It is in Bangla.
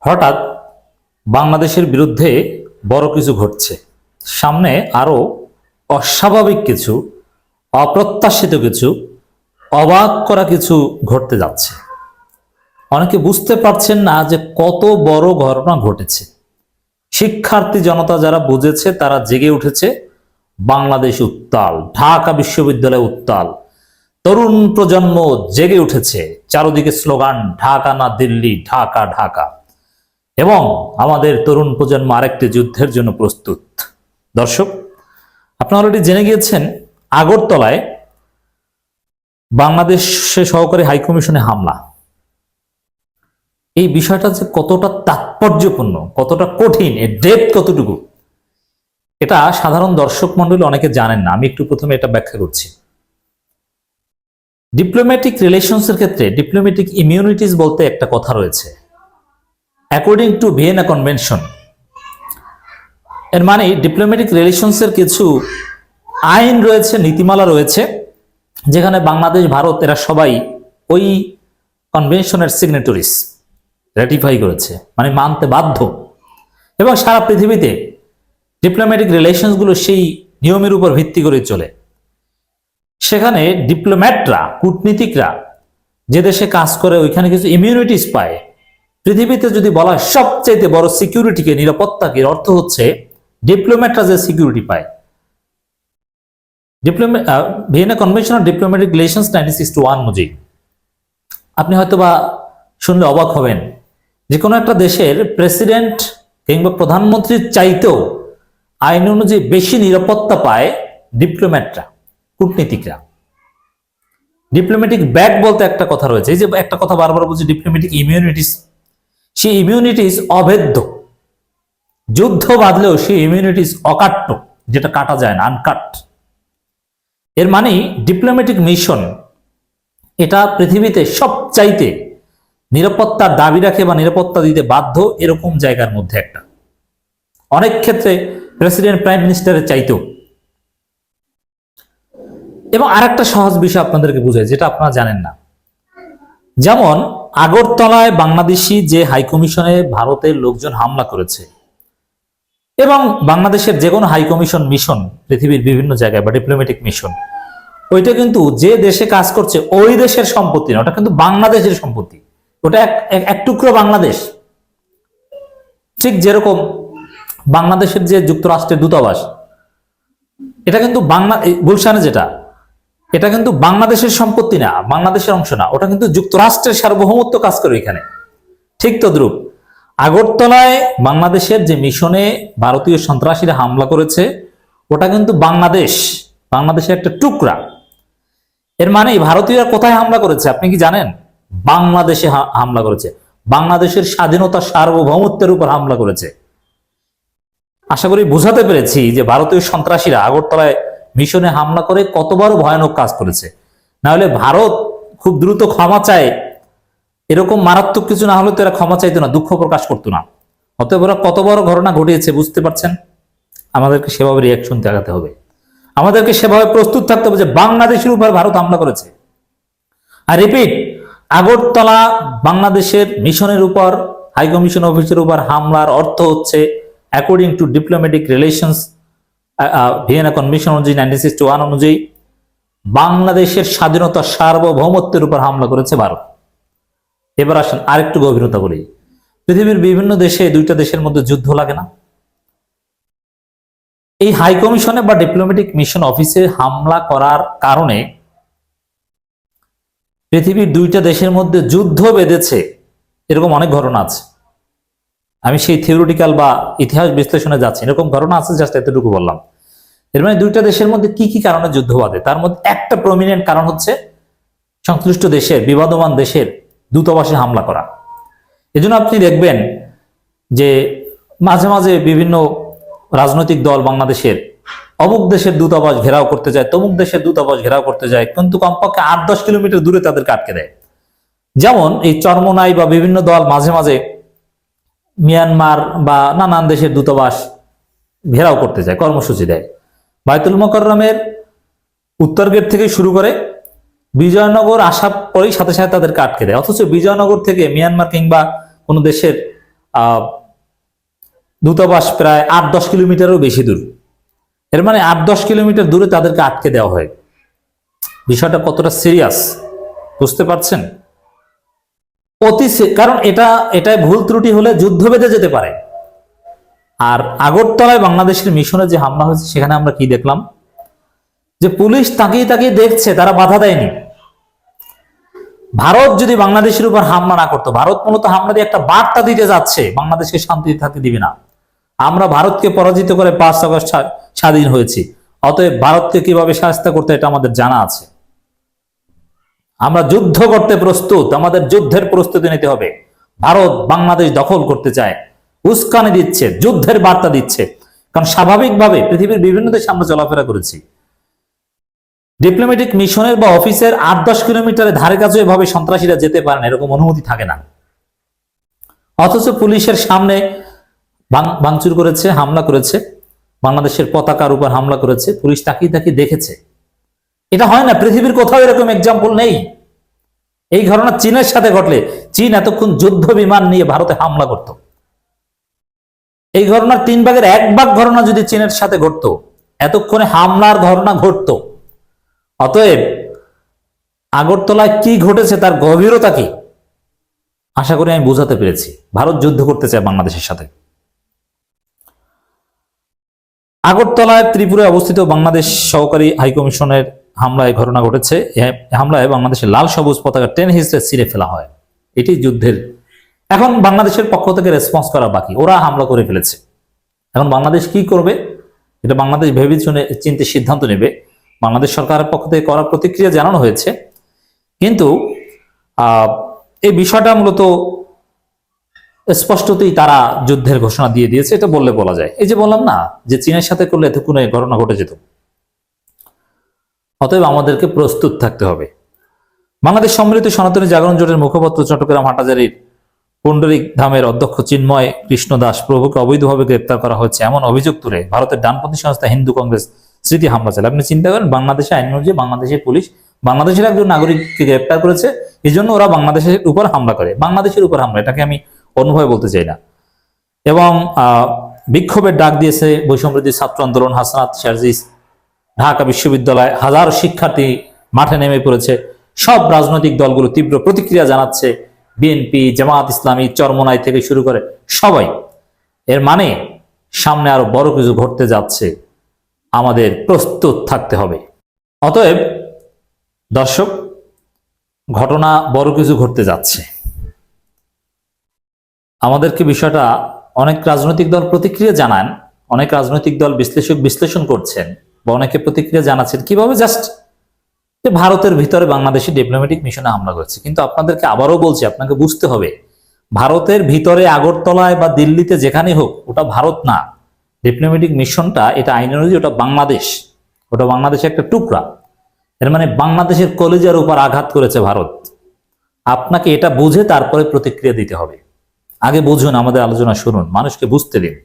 হঠাৎ বাংলাদেশের বিরুদ্ধে বড় কিছু ঘটছে। সামনে আরো অস্বাভাবিক কিছু, অপ্রত্যাশিত কিছু, অবাক করা কিছু ঘটতে যাচ্ছে। অনেকে বুঝতে পারছেন না যে কত বড় ঘটনা ঘটেছে। শিক্ষার্থী জনতা যারা বুঝেছে তারা জেগে উঠেছে। বাংলাদেশ উত্তাল, ঢাকা বিশ্ববিদ্যালয় উত্তাল, তরুণ প্রজন্ম জেগে উঠেছে। চারদিকে স্লোগান, ঢাকা না দিল্লি, ঢাকা ঢাকা। এবং আমাদের তরুণ প্রজন্ম আরেকটি যুদ্ধের জন্য প্রস্তুত। দর্শক, আপনারা অলরেডি জেনে গিয়েছেন আগরতলায় বাংলাদেশে সহকারী হাইকমিশনে হামলা। এই বিষয়টা যে কতটা তাৎপর্যপূর্ণ, কতটা কঠিন, এর ডেপথ কতটুকু, এটা সাধারণ দর্শক মন্ডলী অনেকে জানেন না। আমি একটু প্রথমে এটা ব্যাখ্যা করছি। ডিপ্লোম্যাটিক রিলেশনসের ক্ষেত্রে ডিপ্লোম্যাটিক ইমিউনিটিস বলতে একটা কথা রয়েছে, অ্যাকর্ডিং টু ভিয়েনা কনভেনশন। এর মানে ডিপ্লোম্যাটিক রিলেশনসের কিছু আইন রয়েছে, নীতিমালা রয়েছে, যেখানে বাংলাদেশ, ভারত এরা সবাই ওই কনভেনশনের সিগনেটরিস, র্যাটিফাই করেছে, মানে মানতে বাধ্য। এবং সারা পৃথিবীতে ডিপ্লোম্যাটিক রিলেশনসগুলো সেই নিয়মের উপর ভিত্তি করে চলে। সেখানে ডিপ্লোম্যাটরা, কূটনীতিকরা যে দেশে কাজ করে ওইখানে কিছু ইমিউনিটিস পায়। পৃথিবীতে যদি বলা হয় সবচেয়ে বড় সিকিউরিটিকে, নিরাপত্তাকে, অর্থ হচ্ছে ডিপ্লোম্যাটরা যে সিকিউরিটি পায়। Vienna convention on diplomatic relations 1961 অনুযায়ী আপনি হয়তোবা শুনলে অবাক হবেন যে কোনো একটা দেশের প্রেসিডেন্ট কিংবা প্রধানমন্ত্রীর চাইতেও আইন অনুযায়ী বেশি নিরাপত্তা পায় ডিপ্লোম্যাটরা, কূটনীতিকরা। ডিপ্লোম্যাটিক ব্যাগ বলতে একটা কথা রয়েছে, এই যে একটা কথা বারবার বলছি, ডিপ্লোম্যাটিক ইমিউনিটিস। সেই ইমিউনিটিস অভেদ্য। যুদ্ধ বাঁধলেও সেই ইমিউনিটিস অকাট্য, যেটা কাটা যায় না, আনকাট। এর মানে ডিপ্লোম্যাটিক মিশন এটা পৃথিবীতে সবচাইতে নিরাপত্তার দাবি রাখে বা নিরাপত্তা দিতে বাধ্য এরকম জায়গার মধ্যে একটা। অনেক ক্ষেত্রে প্রেসিডেন্ট, প্রাইম মিনিস্টারের চাইতেও। এবং আরেকটা সহজ বিষয় আপনাদেরকে বুঝাই, যেটা আপনারা জানেন না। যেমন আগরতলায় বাংলাদেশি যে হাইকমিশনে ভারতের লোকজন হামলা করেছে, এবং বাংলাদেশের যে কোনো হাইকমিশন মিশন পৃথিবীর বিভিন্ন জায়গায় বা ডিপ্লোম্যাটিক মিশন, ওইটা কিন্তু যে দেশে কাজ করছে ওই দেশের সম্পত্তি না, ওটা কিন্তু বাংলাদেশের সম্পত্তি। ওটা এক টুকরো বাংলাদেশ। ঠিক যেরকম বাংলাদেশের যে যুক্তরাষ্ট্রের দূতাবাস, এটা কিন্তু গুলশানে যেটা, এটা কিন্তু বাংলাদেশের সম্পত্তি না, বাংলাদেশের অংশ না, ওটা কিন্তু যুক্তরাষ্ট্রের সার্বভৌমত্ব কাজ করে এখানে। ঠিক তদ্রূপ আগরতলায় বাংলাদেশের যে মিশনে ভারতীয় সন্ত্রাসীরা হামলা করেছে, ওটা কিন্তু বাংলাদেশের একটা টুকরা। এর মানে ভারতীয়রা কোথায় হামলা করেছে আপনি কি জানেন? বাংলাদেশে হামলা করেছে, বাংলাদেশের স্বাধীনতা, সার্বভৌমত্বের উপর হামলা করেছে। আশা করি বুঝাতে পেরেছি যে ভারতীয় সন্ত্রাসীরা আগরতলায় মিশনে হামলা করে কত বড় ভয়ানক কাজ করেছে। না হলে ভারত খুব দ্রুত ক্ষমা চায়, এরকম মারাত্মক কিছু না হলে তো এরা ক্ষমা চাইতো না, দুঃখ প্রকাশ করতো না। অতএব ওরা কত বড় ঘটনা ঘটিয়েছে বুঝতে পারছেন। আমাদেরকে সেভাবে রিয়াকশন দেখাতে হবে, আমাদেরকে সেভাবে প্রস্তুত থাকতে হবে যে বাংলাদেশের উপর ভারত হামলা করেছে। আর রিপিট, আগরতলা বাংলাদেশের মিশনের উপর, হাইকমিশন অফিসের উপর হামলার অর্থ হচ্ছে according to diplomatic relations Vienna convention অনুযায়ী 1961 অনুযায়ী বাংলাদেশের স্বাধীনতা, সার্বভৌমত্বের উপর হামলা করেছে ভারত। এবার আসেন আরেকটু গভীরতা বলি। পৃথিবীর বিভিন্ন দেশে, দুইটা দেশের মধ্যে যুদ্ধ লাগে না? এই হাইকমিশনে বা ডিপ্লোম্যাটিক মিশন অফিসে হামলা করার কারণে পৃথিবীর দুইটা দেশের মধ্যে যুদ্ধ বেঁধেছে, এরকম অনেক ঘটনা আছে। আমি সেই থিওরিটিক্যাল বা ইতিহাস বিশ্লেষণে যাচ্ছি, এরকম ঘটনা আছে, জাস্ট এতটুকু বললাম। এর মানে দুইটা দেশের মধ্যে কি কি কারণে যুদ্ধ বাঁধে, তার মধ্যে একটা প্রমিনেন্ট কারণ হচ্ছে সংশ্লিষ্ট দেশের, বিবাদমান দেশের দূতাবাসে হামলা করা। এজন্য আপনি দেখবেন যে মাঝে মাঝে বিভিন্ন রাজনৈতিক দল বাংলাদেশের অমুক দেশের দূতাবাস ঘেরাও করতে যায়, তমুক দেশের দূতাবাস ঘেরাও করতে যায়, কিন্তু কমপক্ষে 8-10 কিলোমিটার দূরে তাদেরকে আটকে দেয়। যেমন এই চরমোনাই বা বিভিন্ন দল মাঝে মাঝে মিয়ানমার বা নানান দেশের দূতাবাস ঘেরাও করতে যায়, কর্মসূচি দেয়। বায়তুল মোকাররমের উত্তর গেট থেকে শুরু করে বিজয়নগর আসার পরেই সাথে সাথে তাদেরকে আটকে দেয়। অথচ বিজয়নগর থেকে মিয়ানমার কিংবা কোনো দেশের দূতাবাস প্রায় 8-10 কিলোমিটারও বেশি দূর। এর মানে 8-10 কিলোমিটার দূরে তাদেরকে আটকে দেওয়া হয়। বিষয়টা কতটা সিরিয়াস বুঝতে পারছেন? কারণ এটাই ভুল ত্রুটি হলে যুদ্ধ বেঁধে যেতে পারে। আর আগরতলায় বাংলাদেশের মিশনে যে হামলা হয়েছে সেখানে আমরা কি দেখলাম, যে পুলিশ তাকিয়ে তাকিয়ে দেখছে, তারা বাধা দেয়নি। ভারত যদি বাংলাদেশের উপর হামলা না করতো, ভারত মূলত হামলা দিয়ে একটা বার্তা দিতে যাচ্ছে বাংলাদেশকে শান্তিতে থাকতে দিবে না। আমরা ভারতকে পরাজিত করে 5 আগস্ট স্বাধীন হয়েছি, অতএব ভারতকে কিভাবে শাস্তি করতে এটা আমাদের জানা আছে। আমরা যুদ্ধ করতে প্রস্তুত, আমাদের যুদ্ধের প্রস্তুতি নিতে হবে। ভারত বাংলাদেশ দখল করতে চায়, উস্কানি দিচ্ছে, যুদ্ধের বার্তা দিচ্ছে। কারণ স্বাভাবিকভাবে পৃথিবীর বিভিন্ন দেশে আমরা চলাফেরা করেছি, ডিপ্লোম্যাটিক মিশনের বা অফিসের 8-10 কিলোমিটারের ধারে কাছে এভাবে সন্ত্রাসীরা যেতে পারে না, এরকম অনুমতি থাকে না। অথচ পুলিশের সামনে ভাঙচুর করেছে, হামলা করেছে, বাংলাদেশের পতাকার উপর হামলা করেছে, পুলিশ তাকিয়ে তাকিয়ে দেখেছে। এটা হয় না, পৃথিবীর কোথাও এরকম এক্সাম্পল নেই। এই ঘটনা চীনের সাথে ঘটলে চীন এতক্ষণ যুদ্ধ বিমান নিয়ে ভারতে হামলা করত। এই ঘটনার 3 ভাগের 1 ভাগ ঘটনা যদি চীনের সাথে ঘটতো, এতক্ষণে হামলার ঘটনা ঘটতো। অতএব আগরতলায় কি ঘটেছে তার গভীরতা কি আশা করি আমি বোঝাতে পেরেছি। ভারত যুদ্ধ করতে চায় বাংলাদেশের সাথে। আগরতলায় ত্রিপুরায় অবস্থিত বাংলাদেশ সহকারী হাইকমিশনের হামলায় ঘটনা ঘটেছে। হামলায় বাংলাদেশের লাল সবুজ পতাকা টেনে হিসেবে ছিঁড়ে ফেলা হয়। এটি যুদ্ধের। এখন বাংলাদেশের পক্ষ থেকে রেসপন্স করা বাকি, ওরা হামলা করে ফেলেছে। এখন বাংলাদেশ কি করবে এটা বাংলাদেশ ভেবে চিন্তে সিদ্ধান্ত নেবে। বাংলাদেশ সরকারের পক্ষ থেকে করার প্রতিক্রিয়া জানানো হয়েছে, কিন্তু এই বিষয়টা মূলত স্পষ্টতই তারা যুদ্ধের ঘোষণা দিয়ে দিয়েছে, এটা বললে বলা যায়। এই যে বললাম না যে চীনের সাথে করলে এতক্ষণে ঘটনা ঘটে যেত। অতএব আমাদেরকে প্রস্তুত থাকতে হবে। বাংলাদেশ সম্মিলিত সনাতনী জাগরণ জোটের মুখপাত্র চট্টগ্রাম হাটহাজারীর পুন্ডরিক ধামের অধ্যক্ষ চিন্ময় কৃষ্ণ দাস প্রভুকে অবৈধভাবে গ্রেপ্তার করা হয়েছে এমন অভিযোগ তুলে ভারতের ডানপন্থী সংস্থা হিন্দু কংগ্রেস স্মৃতি হামলা চালায়। আপনি চিন্তা করেন, বাংলাদেশের আইন অনুযায়ী বাংলাদেশের পুলিশ বাংলাদেশের একজন নাগরিককে গ্রেপ্তার করেছে, এই জন্য ওরা বাংলাদেশের উপর হামলা করে। বাংলাদেশের উপর হামলা, এটাকে আমি অনুভব বলতে চাই না। এবং বিক্ষোভের ডাক দিয়েছে বৈষম্যবিরোধী ছাত্র আন্দোলন, হাসনাত শারজিস, ঢাকা বিশ্ববিদ্যালয়, হাজারো শিক্ষার্থী মাঠে নেমে পড়েছে। সব রাজনৈতিক দলগুলো তীব্র প্রতিক্রিয়া জানাচ্ছে, বিএনপি, জামায়াত ইসলামী, চরমোনাই থেকে শুরু করে সবাই। এর মানে সামনে আরো বড় কিছু ঘটতে যাচ্ছে, আমাদের প্রস্তুত থাকতে হবে। অতএব দর্শক, ঘটনা বড় কিছু ঘটতে যাচ্ছে। আমাদেরকে বিষয়টা, অনেক রাজনৈতিক দল প্রতিক্রিয়া জানান, অনেক রাজনৈতিক দল বিশ্লেষণ করছেন বা অনেকে প্রতিক্রিয়া জানাচ্ছেন কিভাবে জাস্ট যে ভারতের ভিতরে বাংলাদেশি ডিপ্লোম্যাটিক মিশনে হামলা করেছে। কিন্তু আপনাদেরকে আবারও বলছি, আপনাকে বুঝতে হবে, ভারতের ভিতরে আগরতলায় বা দিল্লিতে যেখানেই হোক, ওটা ভারত না। ডিপ্লোম্যাটিক মিশনটা এটা আইন অনুযায়ী ওটা বাংলাদেশ, ওটা বাংলাদেশের একটা টুকরা। এর মানে বাংলাদেশের কলিজার উপর আঘাত করেছে ভারত। আপনাকে এটা বুঝে তারপরে প্রতিক্রিয়া দিতে হবে। আগে বুঝুন, আমাদের আলোচনা শুনুন, মানুষকে বুঝতে দিন।